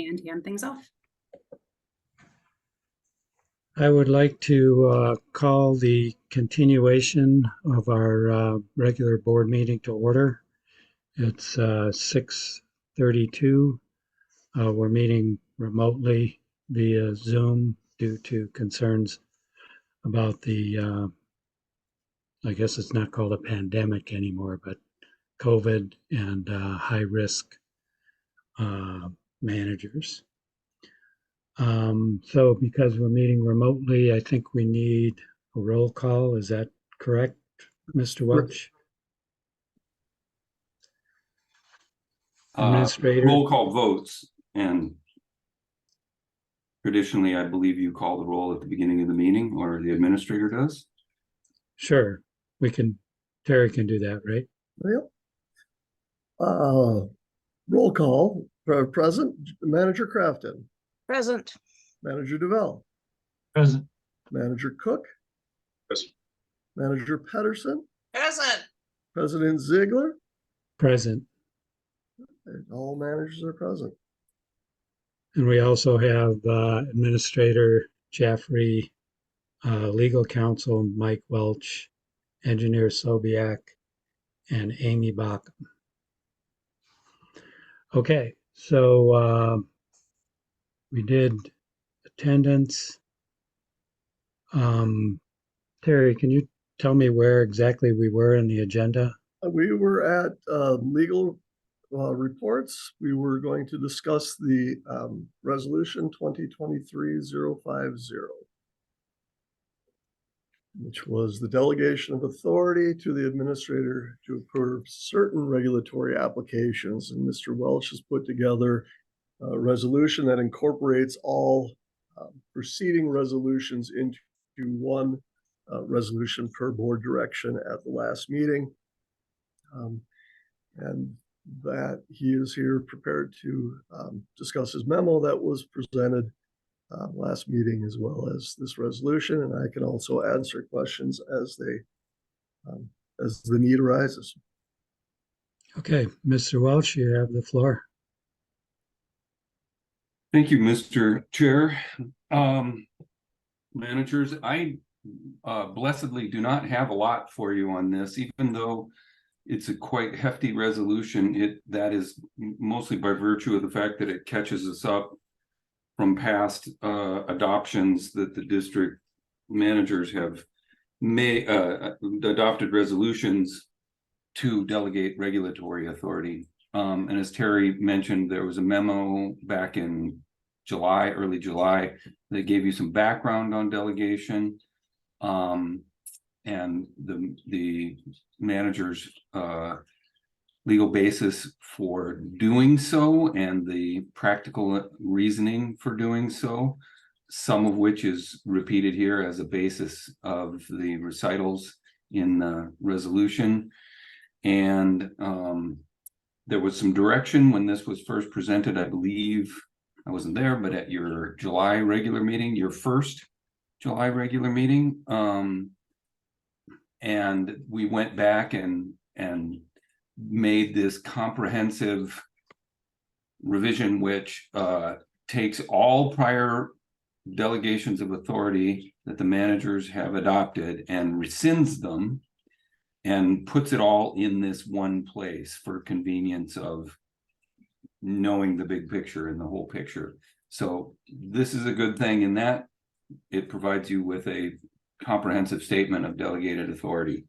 and hand things off. I would like to call the continuation of our regular board meeting to order. It's 6:32. We're meeting remotely via Zoom due to concerns about the, I guess it's not called a pandemic anymore, but COVID and high risk managers. So because we're meeting remotely, I think we need a roll call. Is that correct, Mr. Welch? Administrator? Roll call votes, and traditionally, I believe you call the roll at the beginning of the meeting, or the administrator does. Sure, we can. Terry can do that, right? Yep. Roll call. Present. Manager Crafton. Present. Manager Duval. Present. Manager Cook. Present. Manager Pedersen. Present. President Ziegler. Present. All managers are present. And we also have Administrator Jaffrey, Legal Counsel Mike Welch, Engineer Sobiak, and Amy Bacham. Okay, so we did attendance. Terry, can you tell me where exactly we were in the agenda? We were at legal reports. We were going to discuss the resolution 2023-050, which was the delegation of authority to the administrator to approve certain regulatory applications. And Mr. Welch has put together a resolution that incorporates all preceding resolutions into one resolution per board direction at the last meeting. And that he is here prepared to discuss his memo that was presented last meeting, as well as this resolution. And I can also answer questions as the need arises. Okay, Mr. Welch, you have the floor. Thank you, Mr. Chair. Managers, I blessedly do not have a lot for you on this, even though it's a quite hefty resolution. That is mostly by virtue of the fact that it catches us up from past adoptions that the district managers have adopted resolutions to delegate regulatory authority. And as Terry mentioned, there was a memo back in July, early July, that gave you some background on delegation. And the manager's legal basis for doing so and the practical reasoning for doing so, some of which is repeated here as a basis of the recitals in the resolution. And there was some direction when this was first presented. I believe I wasn't there, but at your July regular meeting, your first July regular meeting, and we went back and made this comprehensive revision, which takes all prior delegations of authority that the managers have adopted and rescinds them and puts it all in this one place for convenience of knowing the big picture and the whole picture. So this is a good thing in that it provides you with a comprehensive statement of delegated authority.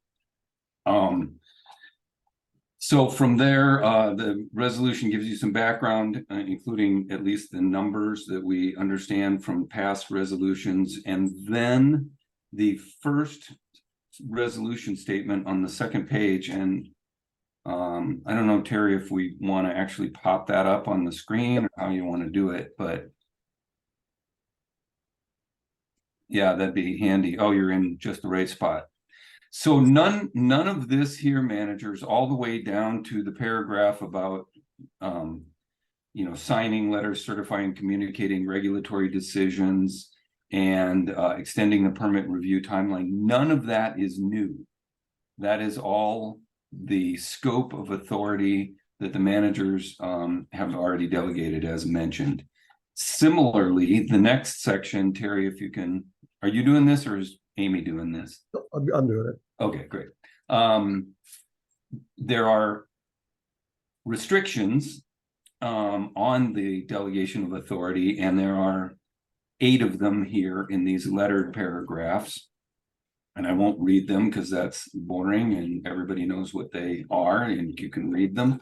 So from there, the resolution gives you some background, including at least the numbers that we understand from past resolutions. And then the first resolution statement on the second page. And I don't know, Terry, if we want to actually pop that up on the screen or how you want to do it, but yeah, that'd be handy. Oh, you're in just the right spot. So none of this here, managers, all the way down to the paragraph about signing letters, certifying, communicating regulatory decisions, and extending the permit review timeline. None of that is new. That is all the scope of authority that the managers have already delegated, as mentioned. Similarly, the next section, Terry, if you can, are you doing this or is Amy doing this? I'm doing it. Okay, great. There are restrictions on the delegation of authority, and there are 8 of them here in these lettered paragraphs. And I won't read them because that's boring and everybody knows what they are and you can read them.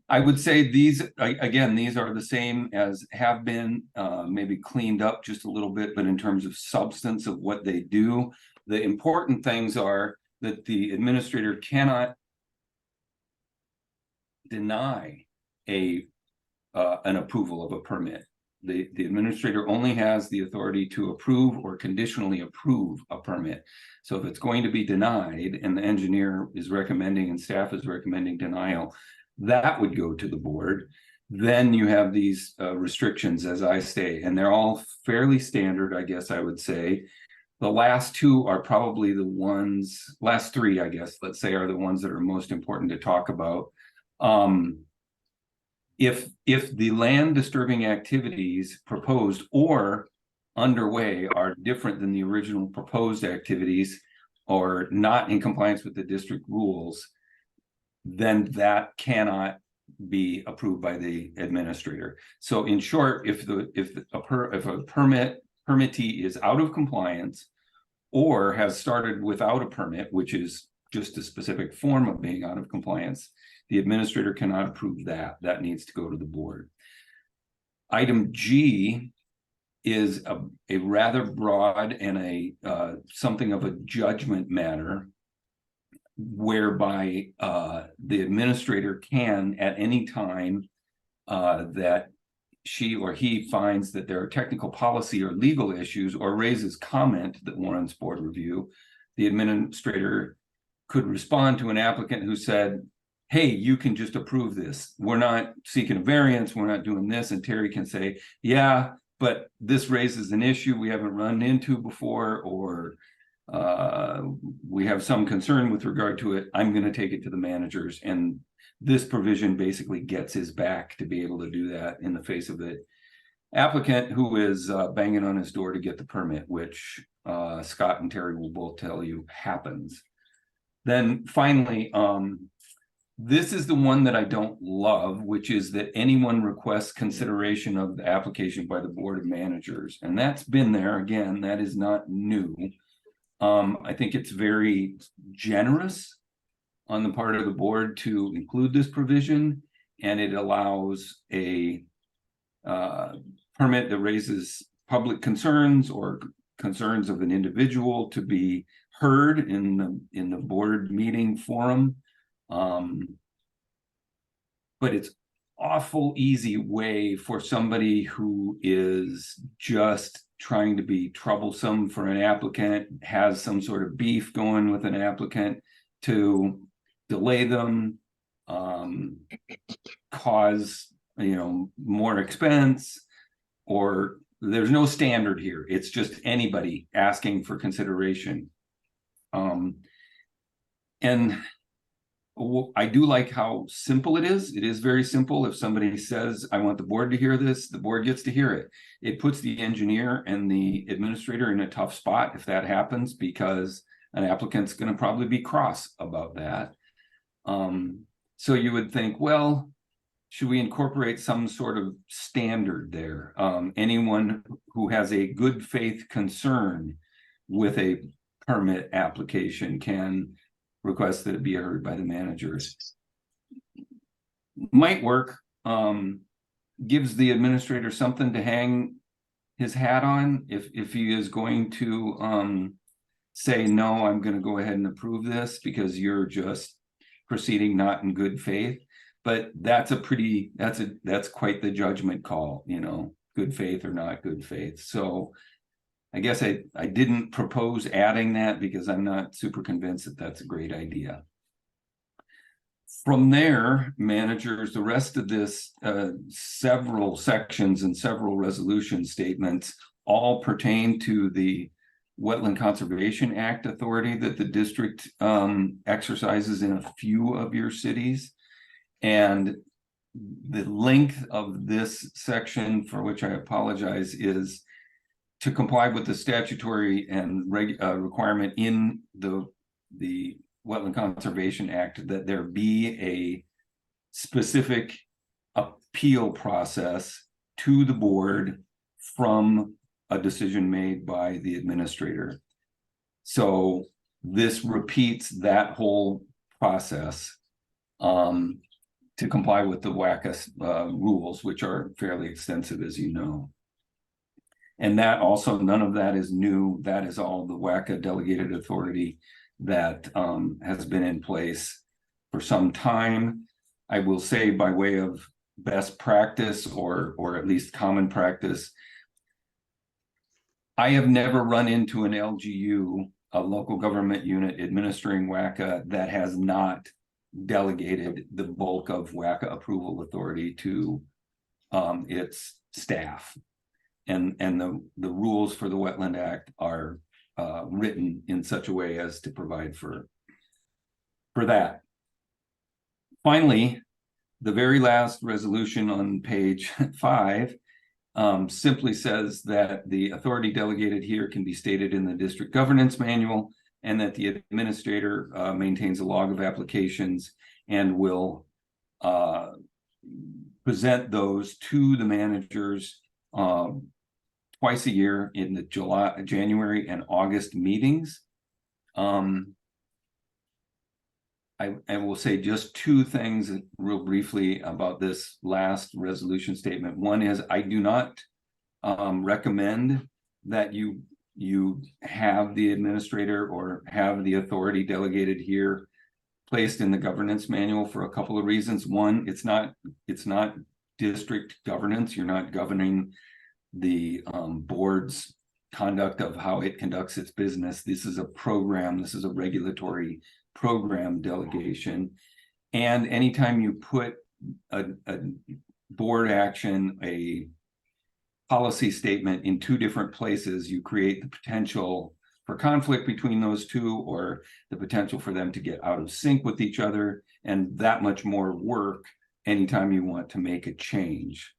I would say these, again, these are the same as have been, maybe cleaned up just a little bit, but in terms of substance of what they do, the important things are that the administrator cannot deny an approval of a permit. The administrator only has the authority to approve or conditionally approve a permit. So if it's going to be denied and the engineer is recommending and staff is recommending denial, that would go to the board. Then you have these restrictions, as I say, and they're all fairly standard, I guess I would say. The last 2 are probably the ones, last 3, I guess, let's say, are the ones that are most important to talk about. If the land disturbing activities proposed or underway are different than the original proposed activities or not in compliance with the district rules, then that cannot be approved by the administrator. So in short, if a permittee is out of compliance or has started without a permit, which is just a specific form of being out of compliance, the administrator cannot approve that. That needs to go to the board. Item G is a rather broad and something of a judgment matter, whereby the administrator can at any time that she or he finds that there are technical policy or legal issues or raises comment that warrants board review, the administrator could respond to an applicant who said, hey, you can just approve this. We're not seeking a variance. We're not doing this. And Terry can say, yeah, but this raises an issue we haven't run into before, or we have some concern with regard to it. I'm going to take it to the managers. And this provision basically gets his back to be able to do that in the face of the applicant who is banging on his door to get the permit, which Scott and Terry will both tell you happens. Then finally, this is the one that I don't love, which is that anyone requests consideration of the application by the board of managers. And that's been there. Again, that is not new. I think it's very generous on the part of the board to include this provision, and it allows a permit that raises public concerns or concerns of an individual to be heard in the board meeting forum. But it's awful easy way for somebody who is just trying to be troublesome for an applicant, has some sort of beef going with an applicant, to delay them, cause more expense, or there's no standard here. It's just anybody asking for consideration. And I do like how simple it is. It is very simple. If somebody says, I want the board to hear this, the board gets to hear it. It puts the engineer and the administrator in a tough spot if that happens, because an applicant's going to probably be cross about that. So you would think, well, should we incorporate some sort of standard there? Anyone who has a good faith concern with a permit application can request that it be heard by the managers. Might work. Gives the administrator something to hang his hat on if he is going to say, no, I'm going to go ahead and approve this because you're just proceeding not in good faith. But that's quite the judgment call, good faith or not good faith. So I guess I didn't propose adding that because I'm not super convinced that that's a great idea. From there, managers, the rest of this, several sections and several resolution statements all pertain to the Wetland Conservation Act authority that the district exercises in a few of your cities. And the length of this section, for which I apologize, is to comply with the statutory and requirement in the Wetland Conservation Act that there be a specific appeal process to the board from a decision made by the administrator. So this repeats that whole process to comply with the WACA rules, which are fairly extensive, as you know. And that also, none of that is new. That is all the WACA delegated authority that has been in place for some time. I will say, by way of best practice, or at least common practice, I have never run into an LGU, a local government unit administering WACA, that has not delegated the bulk of WACA approval authority to its staff. And the rules for the Wetland Act are written in such a way as to provide for that. Finally, the very last resolution on page 5 simply says that the authority delegated here can be stated in the district governance manual, and that the administrator maintains a log of applications and will present those to the managers twice a year in the January and August meetings. I will say just two things real briefly about this last resolution statement. One is, I do not recommend that you have the administrator or have the authority delegated here placed in the governance manual, for a couple of reasons. One, it's not district governance. You're not governing the board's conduct of how it conducts its business. This is a program. This is a regulatory program delegation. And anytime you put a board action, a policy statement in two different places, you create the potential for conflict between those two, or the potential for them to get out of sync with each other, and that much more work anytime you want to make a change.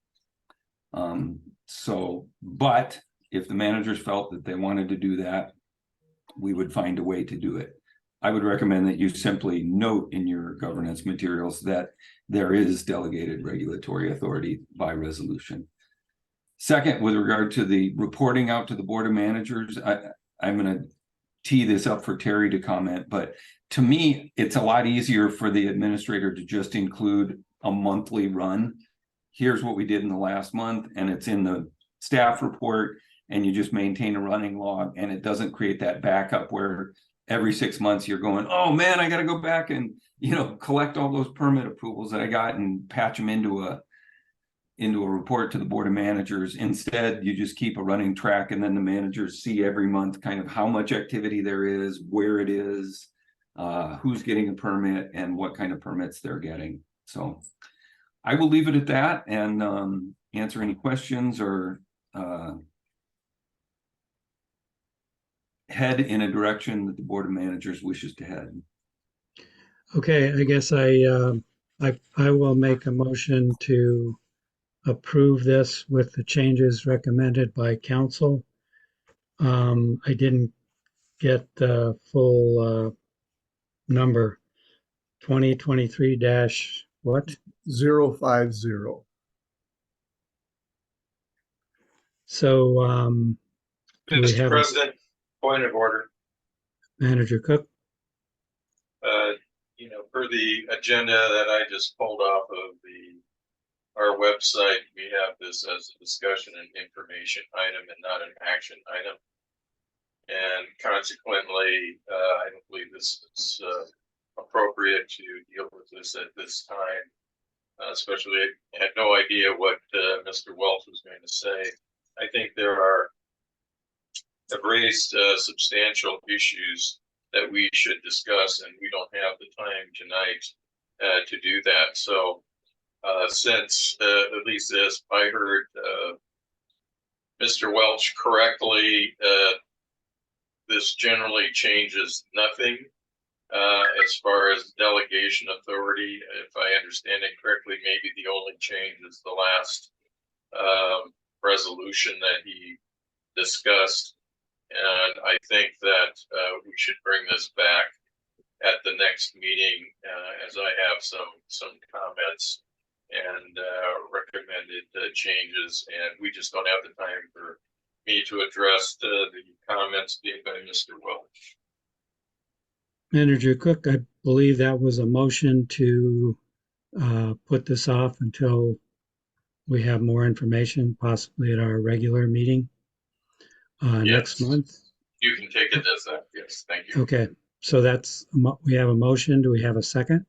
But if the managers felt that they wanted to do that, we would find a way to do it. I would recommend that you simply note in your governance materials that there is delegated regulatory authority by resolution. Second, with regard to the reporting out to the Board of Managers, I'm going to tee this up for Terry to comment, but to me, it's a lot easier for the administrator to just include a monthly run. Here's what we did in the last month, and it's in the staff report, and you just maintain a running log, and it doesn't create that backup where every 6 months you're going, oh man, I got to go back and, collect all those permit approvals that I got and patch them into a report to the Board of Managers. Instead, you just keep a running track, and then the managers see every month kind of how much activity there is, where it is, who's getting a permit, and what kind of permits they're getting. So I will leave it at that and answer any questions or head in a direction that the Board of Managers wishes to head. Okay, I guess I will make a motion to approve this with the changes recommended by council. I didn't get the full number. 2023 dash what? 050. So do we Mr. have President, point of order. Manager Cook? Per the agenda that I just pulled off of our website, we have this as a discussion and information item and not an action item. And consequently, I don't believe this is appropriate to deal with this at this time. Especially, I had no idea what Mr. Welch was going to say. I think have raised substantial issues that we should discuss, and we don't have the time tonight to do that. So since, at least as I heard Mr. Welch correctly, this generally changes nothing as far as delegation authority, if I understand it correctly, maybe the only change is the last resolution that he discussed. And I think that we should bring this back at the next meeting, as I have some comments and recommended changes, and we just don't have the time for me to address the comments made by Mr. Welch. Manager Cook, I believe that was a motion to put this off until we have more information, possibly at our regular meeting next Yes. month. You can take it as that. Yes, thank you. Okay, so we have a motion. Do we have a second?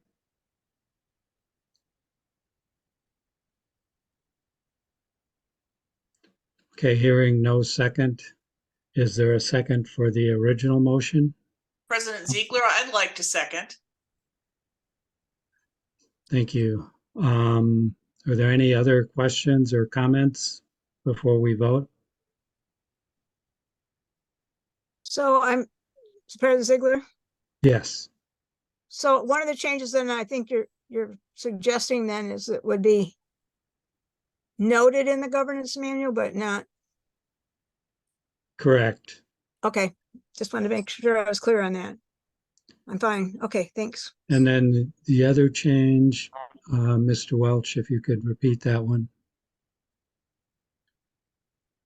Okay, hearing no second. Is there a second for the original motion? President Ziegler, I'd like to second. Thank you. Are there any other questions or comments before we vote? So President Ziegler. Yes, So one of the changes then I think you're suggesting then is it would be noted in the governance manual, but not, correct. okay. Just wanted to make sure I was clear on that. I'm fine. Okay, thanks. And then the other change, Mr. Welch, if you could repeat that one.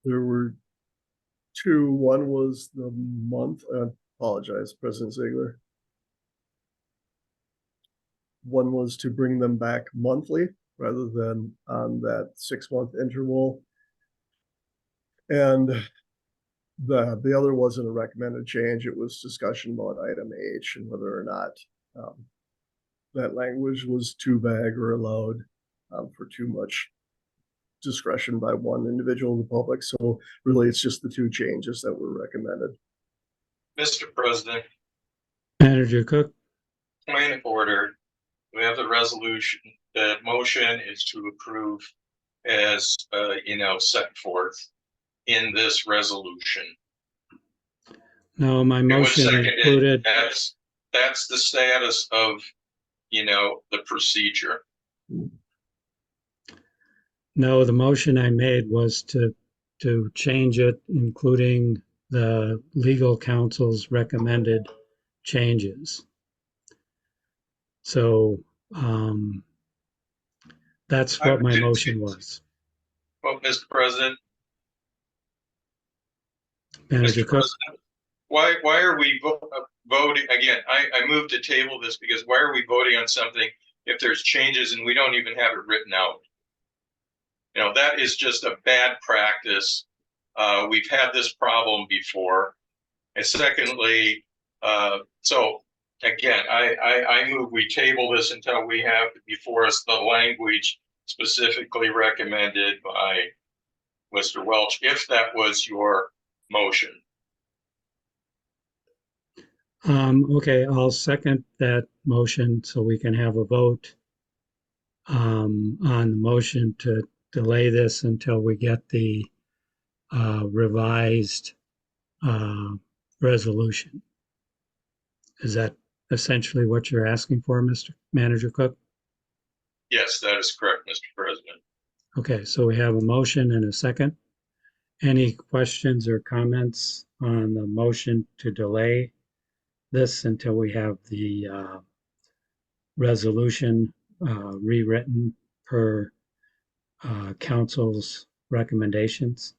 There were two. One was the month. I apologize, President Ziegler. One was to bring them back monthly rather than on that 6-month interval. And the other wasn't a recommended change. It was discussion about item H and whether or not that language was too vague or allowed for too much discretion by one individual in the public. So really, it's just the two changes that were recommended. Mr. President, Manager Cook, point of order. We have the resolution. The motion is to approve as set forth in this resolution. no, my It was motion seconded. included, That's the status of the procedure. no, the motion I made was to change it, including the legal counsel's recommended changes. So that's what my motion was. Well, Mr. President, Manager Cook, why are we voting again? I moved to table this because why are we voting on something if there's changes and we don't even have it written out? That is just a bad practice. We've had this problem before. And secondly, so again, I move we table this until we have before us the language specifically recommended by Mr. Welch, if that was your motion. okay, I'll second that motion so we can have a vote on the motion to delay this until we get the revised resolution. Is that essentially what you're asking for, Mr. Manager Cook? Yes, that is correct, Mr. President. Okay, so we have a motion and a second. Any questions or comments on the motion to delay this until we have the resolution rewritten per council's recommendations?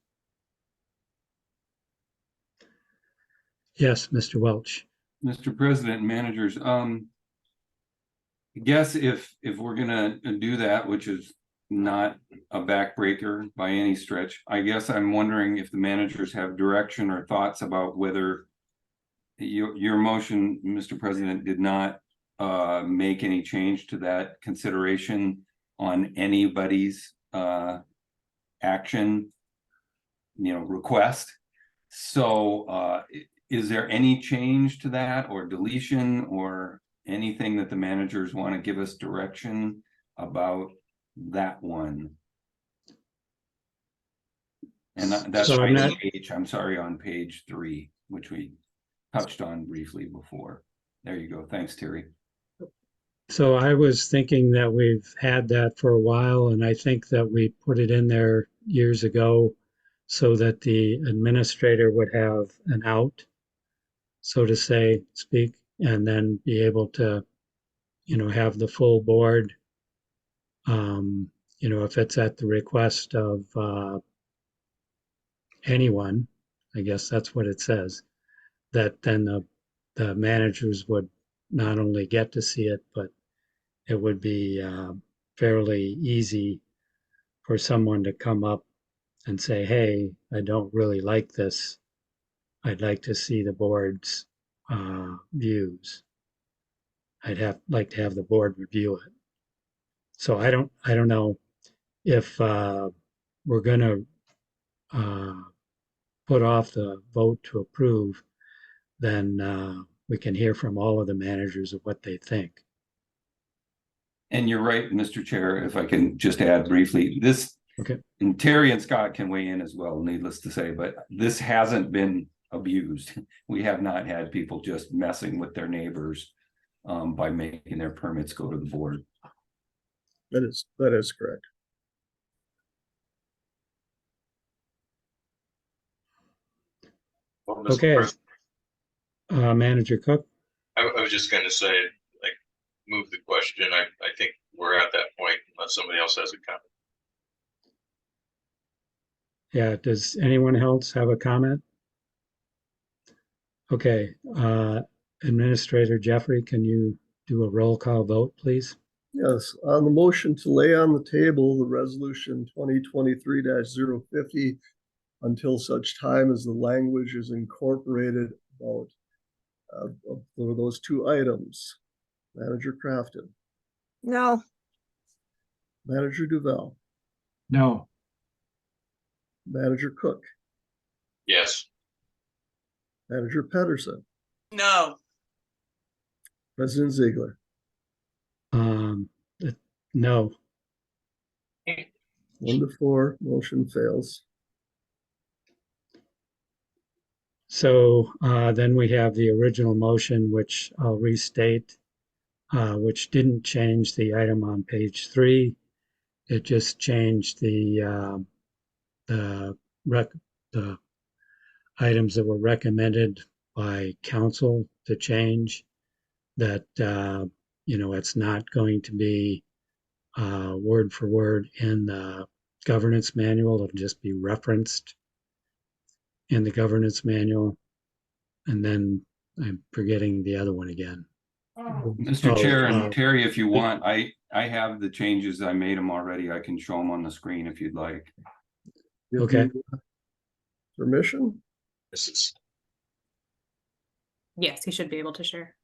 Yes, Mr. Welch. Mr. President and managers, I guess if we're gonna do that, which is not a backbreaker by any stretch, I guess I'm wondering if the managers have direction or thoughts about whether your motion, Mr. President, did not make any change to that consideration on anybody's action, request. So is there any change to that or deletion or anything that the managers want to give us direction about that one? And that's So on page 3, which we touched on briefly before. There you go. Thanks, Terry. So I was thinking that we've had that for a while, and I think that we put it in there years ago so that the administrator would have an out, so to say, speak, and then be able to, have the full board. If it's at the request of anyone, I guess that's what it says, that then the managers would not only get to see it, but it would be fairly easy for someone to come up and say, hey, I don't really like this. I'd like to see the board's views. Like to have the board review it. So I don't know if we're going to put off the vote to approve, then we can hear from all of the managers of what they think. And you're right, Mr. Chair, if I can just add briefly, this, Okay. and Terry and Scott can weigh in as well, needless to say, but this hasn't been abused. We have not had people just messing with their neighbors by making their permits go to the board. That is correct. Well, Mr. Okay. President, Manager Cook? I was just gonna say, like, move the question. I think we're at that point unless somebody else has a comment. Yeah, does anyone else have a comment? Okay, Administrator Jeffrey, can you do a roll call vote, please? Yes, on the motion to lay on the table the resolution 2023-050 until such time as the language is incorporated about for those two items. Manager Crafton, No, Manager Duval, No. Manager Cook, Yes. Manager Pedersen, No, President Ziegler. No. 1-4, motion fails. So then we have the original motion, which I'll restate, which didn't change the item on page 3. It just changed the items that were recommended by council to change. That it's not going to be word for word in the governance manual. It'll just be referenced in the governance manual. And then I'm forgetting the other one again. Mr. Chair and Terry, if you want, I have the changes. I made them already. I can show them on the screen if you'd like. Give Okay. me permission? This is, Yes, he should be able to share.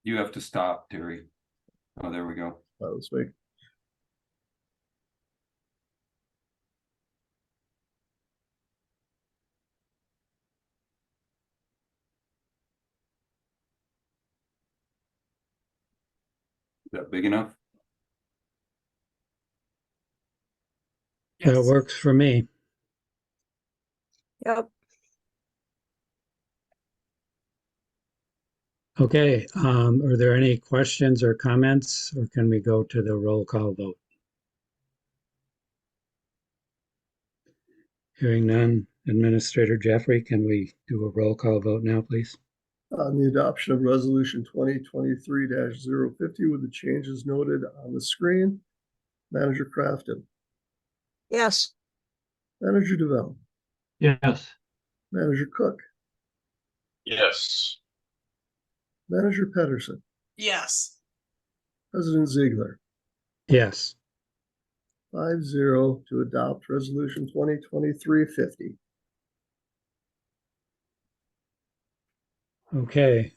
You have to stop, Terry. Oh, there we go. That was me. Is that big enough? That yes. works for me. yep, Okay, are there any questions or comments, or can we go to the roll call vote? Hearing none, Administrator Jeffrey, can we do a roll call vote now, please? On the adoption of resolution 2023-050 with the changes noted on the screen, Manager Crafton, yes, Manager Duval, Yes. Manager Cook, yes. Manager Pedersen, Yes, President Ziegler. Yes. 5-0 to adopt resolution 2023-50. Okay.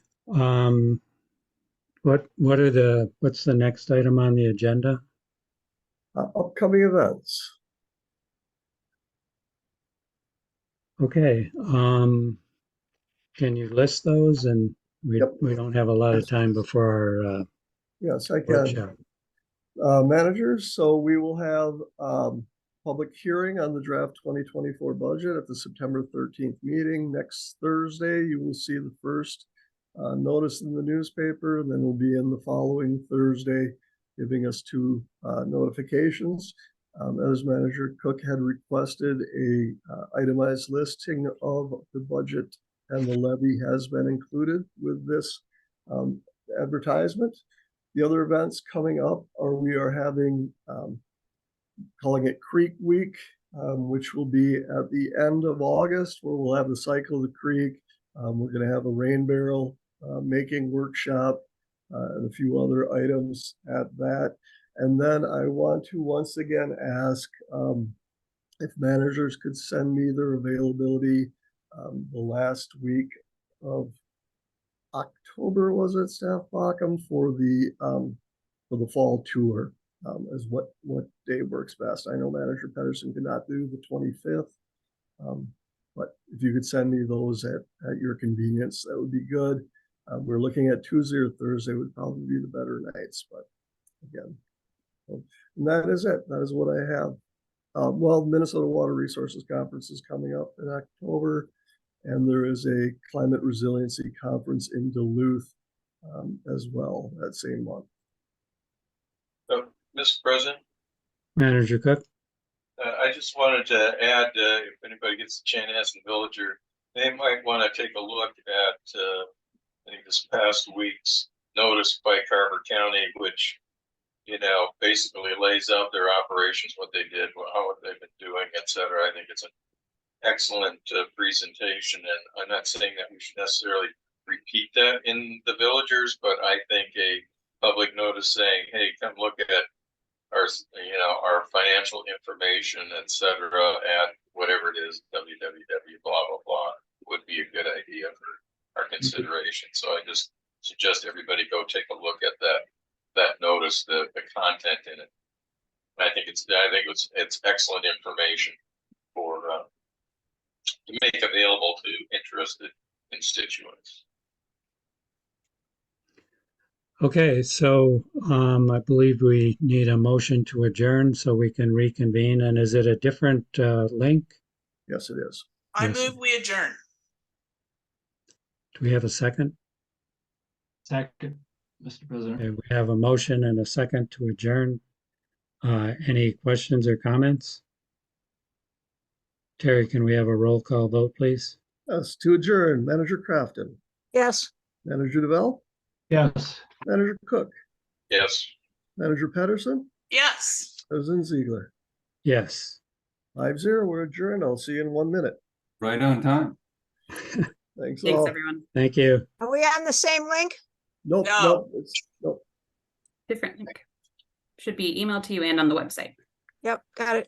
What's the next item on the agenda? Upcoming events. Okay, can you list those? And we Yep. we don't have a lot of time before our Yes, I can. workshop. Managers, so we will have public hearing on the draft 2024 budget at the September 13th meeting. Next Thursday, you will see the first notice in the newspaper, and then we'll be in the following Thursday, giving us two notifications. As Manager Cook had requested, a itemized listing of the budget and the levy has been included with this advertisement. The other events coming up are we are having, calling it Creek Week, which will be at the end of August, where we'll have the Cycle of the Creek. We're going to have a rain barrel making workshop and a few other items at that. And then I want to once again ask if managers could send me their availability the last week of October, was it, Staff Bockham, for the fall tour, as what day works best. I know Manager Pedersen could not do the 25th, but if you could send me those at your convenience, that would be good. We're looking at Tuesday or Thursday would probably be the better nights, but again, and that is it. That is what I have. Well, Minnesota Water Resources Conference is coming up in October, and there is a climate resiliency conference in Duluth as well that same month. Mr. President, Manager Cook? I just wanted to add, if anybody gets a chance to ask the villager, they might want to take a look at, I think this past week's notice by Carver County, which, you know, basically lays out their operations, what they did, how they've been doing, et cetera. I think it's an excellent presentation, and I'm not saying that we should necessarily repeat that in the villagers, but I think a public notice saying, hey, come look at our, you know, our financial information, et cetera, at whatever it is, www, blah, blah, blah, would be a good idea for our consideration. So I just suggest everybody go take a look at that notice, the content in it. I think it's excellent information for to make available to interested constituents. Okay, so I believe we need a motion to adjourn so we can reconvene. And is it a different link? Yes, it is. I Yes. move we adjourn. Do we have a second? Second, Mr. President. Okay, we have a motion and a second to adjourn. Any questions or comments? Terry, can we have a roll call vote, please? Yes, to adjourn, Manager Crafton, Yes. Manager DeVell, Yes. Manager Cook, Yes. Manager Pedersen, Yes. President Ziegler. Yes. 5-0, we're adjourned. I'll see you in 1 minute. Right on time. Thanks Thanks, all. everyone. Thank you. Are we on the same link? Nope, No. nope. Different link. Should be emailed to you and on the website. Yep, got it.